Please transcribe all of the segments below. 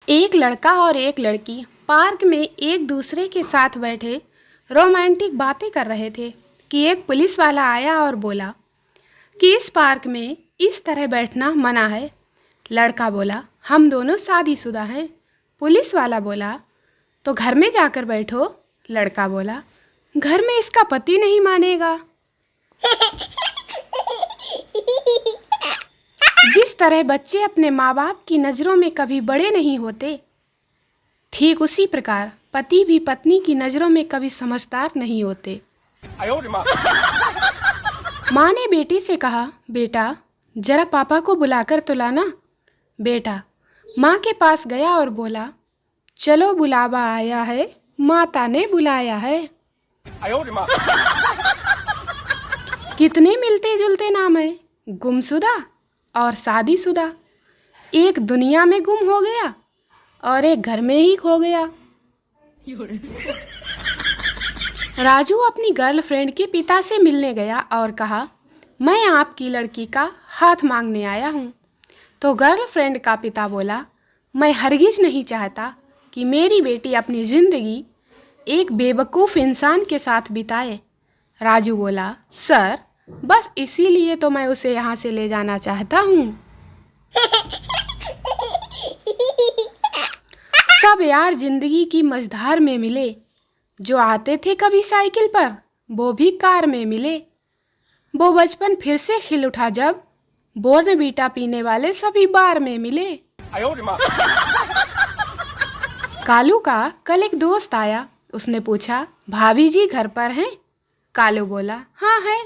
एक लड़का और एक लड़की पार्क में एक दूसरे के साथ बैठे रोमांटिक बातें कर रहे थे कि एक पुलिस वाला आया और बोला कि इस पार्क में इस तरह बैठना मना है। लड़का बोला, हम दोनों शादीशुदा हैं। पुलिस वाला बोला, तो घर में जाकर बैठो। लड़का बोला, घर में इसका पति नहीं मानेगा। जिस तरह बच्चे अपने माँ बाप की नज़रों में कभी बड़े नहीं होते, ठीक उसी प्रकार पति भी पत्नी की नज़रों में कभी समझदार नहीं होते। माँ ने बेटी से कहा, बेटा जरा पापा को बुलाकर तो लाना। बेटा माँ के पास गया और बोला, चलो बुलावा आया है, माता ने बुलाया है। कितने मिलते जुलते नाम है, गुमशुदा और शादीशुदा। एक दुनिया में गुम हो गया और एक घर में ही खो गया। राजू अपनी गर्लफ्रेंड के पिता से मिलने गया और कहा, मैं आपकी लड़की का हाथ मांगने आया हूँ। तो गर्लफ्रेंड का पिता बोला, मैं हरगिज नहीं चाहता कि मेरी बेटी अपनी ज़िंदगी एक बेवकूफ़ इंसान के साथ बिताए। राजू बोला, सर बस इसीलिए तो मैं उसे यहाँ से ले जाना चाहता हूँ। सब यार जिंदगी की मझधार में मिले, जो आते थे कभी साइकिल पर वो भी कार में मिले। वो बचपन फिर से खिल उठा जब बोर्नवीटा पीने वाले सभी बार में मिले। कालू का कल एक दोस्त आया। उसने पूछा, भाभी जी घर पर हैं? कालू बोला, हाँ है,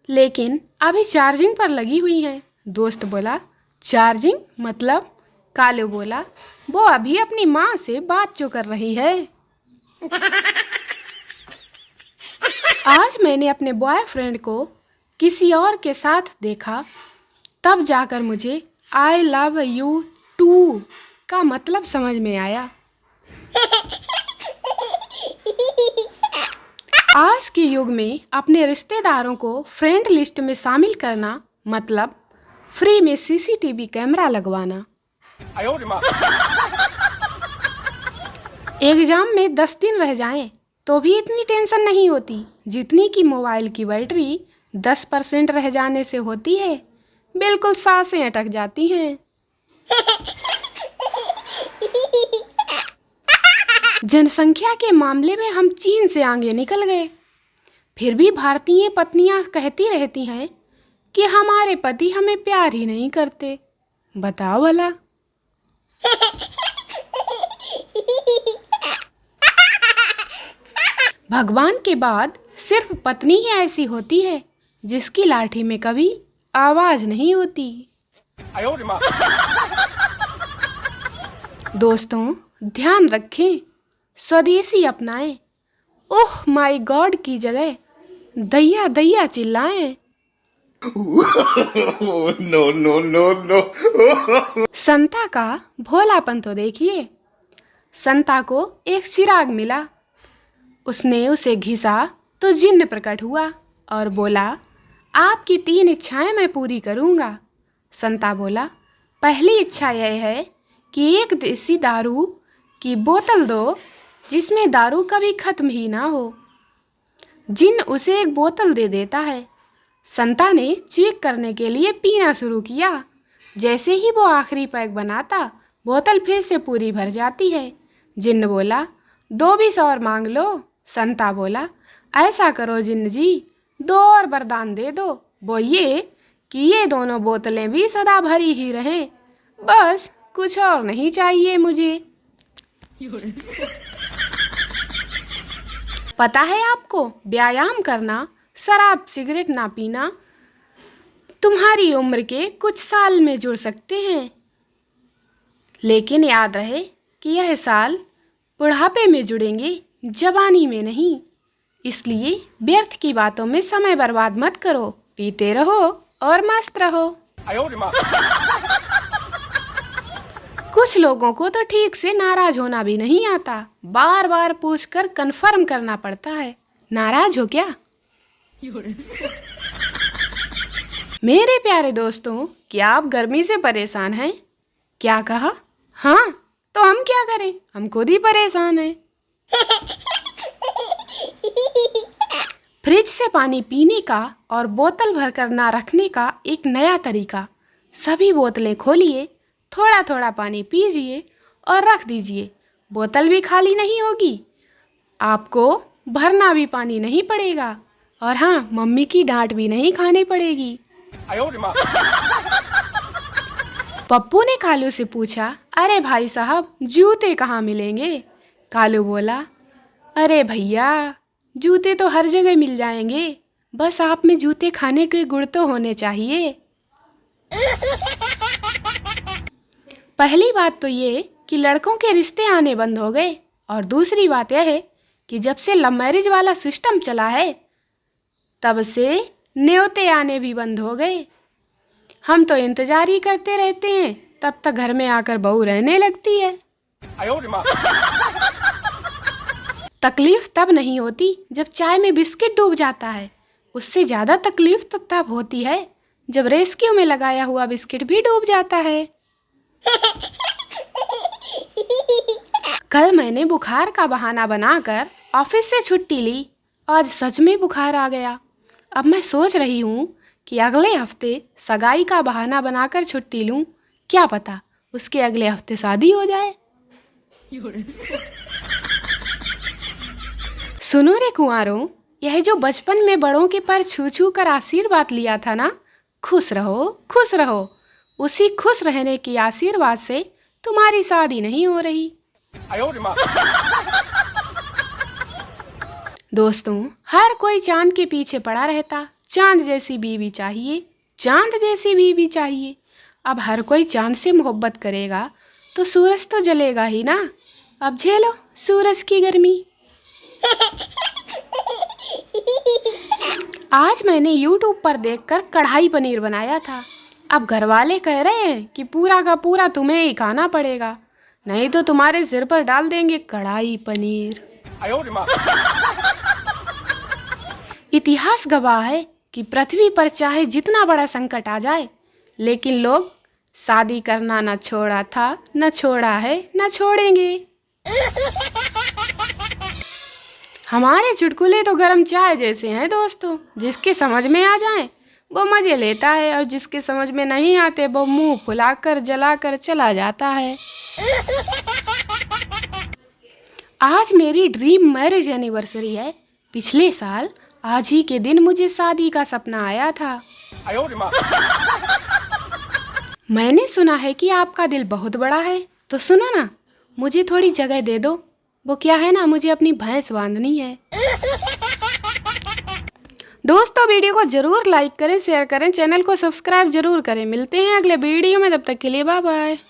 लेकिन अभी चार्जिंग पर लगी हुई हैं। दोस्त बोला, चार्जिंग मतलब? कालू बोला, वो अभी अपनी माँ से बात जो कर रही है। आज मैंने अपने बॉयफ्रेंड को किसी और के साथ देखा, तब जाकर मुझे आई लव यू टू का मतलब समझ में आया। आज के युग में अपने रिश्तेदारों को फ्रेंड लिस्ट में शामिल करना मतलब फ्री में सीसीटीवी कैमरा लगवाना। एग्जाम में 10 दिन रह जाएं तो भी इतनी टेंशन नहीं होती जितनी कि मोबाइल की बैटरी 10% रह जाने से होती है। बिल्कुल सांसें अटक जाती हैं। जनसंख्या के मामले में हम चीन से आगे निकल गए। फिर भी भारतीय पत्नियां कहती रहती हैं कि हमारे पति हमें प्यार ही नहीं करते। बताओ भला। भगवान के बाद सिर्फ पत्नी ही ऐसी होती है जिसकी लाठी में कभी आवाज नहीं होती। दोस्तों ध्यान रखें, स्वदेशी अपनाएं। ओह माय गॉड की जगह दैया दैया चिल्लाएं। No no no no. Santa का भोलापन तो देखिए। संता को एक चिराग मिला, उसने उसे घिसा तो जिन्न प्रकट हुआ और बोला, आपकी 3 इच्छाएं मैं पूरी करूंगा। संता बोला, पहली इच्छा यह है कि एक देसी दारू की बोतल दो जिसमें दारू कभी खत्म ही ना हो। जिन्न उसे एक बोतल दे देता है। संता ने चेक करने के लिए पीना शुरू किया। जैसे ही वो आखिरी पैक बनाता, बोतल फिर से पूरी भर जाती है। जिन्न बोला, 2 बीस और मांग लो। संता बोला, ऐसा करो जिन्न जी, 2 और वरदान दे दो, वो ये कि ये दोनों बोतलें भी सदा भरी ही रहें। बस कुछ और नहीं चाहिए मुझे। पता है आपको, व्यायाम करना, शराब सिगरेट ना पीना तुम्हारी उम्र के कुछ साल में जुड़ सकते हैं, लेकिन याद रहे कि यह साल बुढ़ापे में जुड़ेंगे, जवानी में नहीं। इसलिए व्यर्थ की बातों में समय बर्बाद मत करो, पीते रहो और मस्त रहो। कुछ लोगों को तो ठीक से नाराज होना भी नहीं आता, बार बार पूछकर कंफर्म करना पड़ता है, नाराज हो क्या? मेरे प्यारे दोस्तों, क्या आप गर्मी से परेशान हैं? क्या कहा? हाँ तो हम क्या करें, हम खुद ही परेशान हैं। फ्रिज से पानी पीने का और बोतल भरकर ना रखने का एक नया तरीका। सभी बोतलें खोलिए, थोड़ा थोड़ा पानी पीजिए और रख दीजिए। बोतल भी खाली नहीं होगी, आपको भरना भी पानी नहीं पड़ेगा, और हाँ, मम्मी की डांट भी नहीं खानी पड़ेगी। पप्पू ने कालू से पूछा, अरे भाई साहब, जूते कहाँ मिलेंगे? कालू बोला, अरे भैया, जूते तो हर जगह मिल जाएंगे, बस आप में जूते खाने के गुण तो होने चाहिए। पहली बात तो ये कि लड़कों के रिश्ते आने बंद हो गए, और दूसरी बात यह है कि जब से लव मैरिज वाला सिस्टम चला है तब से न्योते आने भी बंद हो गए। हम तो इंतजार ही करते रहते हैं, तब तक घर में आकर बहू रहने लगती है। तकलीफ तब नहीं होती जब चाय में बिस्किट डूब जाता है, उससे ज्यादा तकलीफ तो तब होती है जब रेस्क्यू में लगाया हुआ बिस्किट भी डूब जाता है। कल मैंने बुखार का बहाना बनाकर ऑफिस से छुट्टी ली, आज सच में बुखार आ गया। अब मैं सोच रही हूँ कि अगले हफ्ते सगाई का बहाना बनाकर छुट्टी लूँ, क्या पता उसके अगले हफ्ते शादी हो जाए। सुनो रे कुंवारों, यह जो बचपन में बड़ों के पर छू छू कर आशीर्वाद लिया था ना, खुश रहो खुश रहो, उसी खुश रहने की आशीर्वाद से तुम्हारी शादी नहीं हो रही। दोस्तों, हर कोई चांद के पीछे पड़ा रहता, चांद जैसी बीवी चाहिए, चांद जैसी बीवी चाहिए। अब हर कोई चांद से मोहब्बत करेगा तो सूरज तो जलेगा ही ना। अब झेलो सूरज की गर्मी। आज मैंने YouTube पर देखकर कढ़ाई पनीर बनाया था। अब घर वाले कह रहे हैं कि पूरा का पूरा तुम्हें ही खाना पड़ेगा, नहीं तो तुम्हारे सिर पर डाल देंगे कढ़ाई पनीर। इतिहास गवाह है कि पृथ्वी पर चाहे जितना बड़ा संकट आ जाए, लेकिन लोग शादी करना न छोड़ा था, न छोड़ा है, न छोड़ेंगे। हमारे चुटकुले तो गरम चाय जैसे हैं दोस्तों, जिसके समझ में आ जाए वो मजे लेता है, और जिसके समझ में नहीं आते वो मुंह फुलाकर जलाकर चला जाता है। आज मेरी ड्रीम मैरिज एनिवर्सरी है। पिछले साल आज ही के दिन मुझे शादी का सपना आया था। मैंने सुना है कि आपका दिल बहुत बड़ा है, तो सुनो ना, मुझे थोड़ी जगह दे दो। वो क्या है ना, मुझे अपनी भैंस बांधनी है। दोस्तों, वीडियो को जरूर लाइक करें, शेयर करें, चैनल को सब्सक्राइब जरूर करें। मिलते हैं अगले वीडियो में, तब तक के लिए बाय बाय।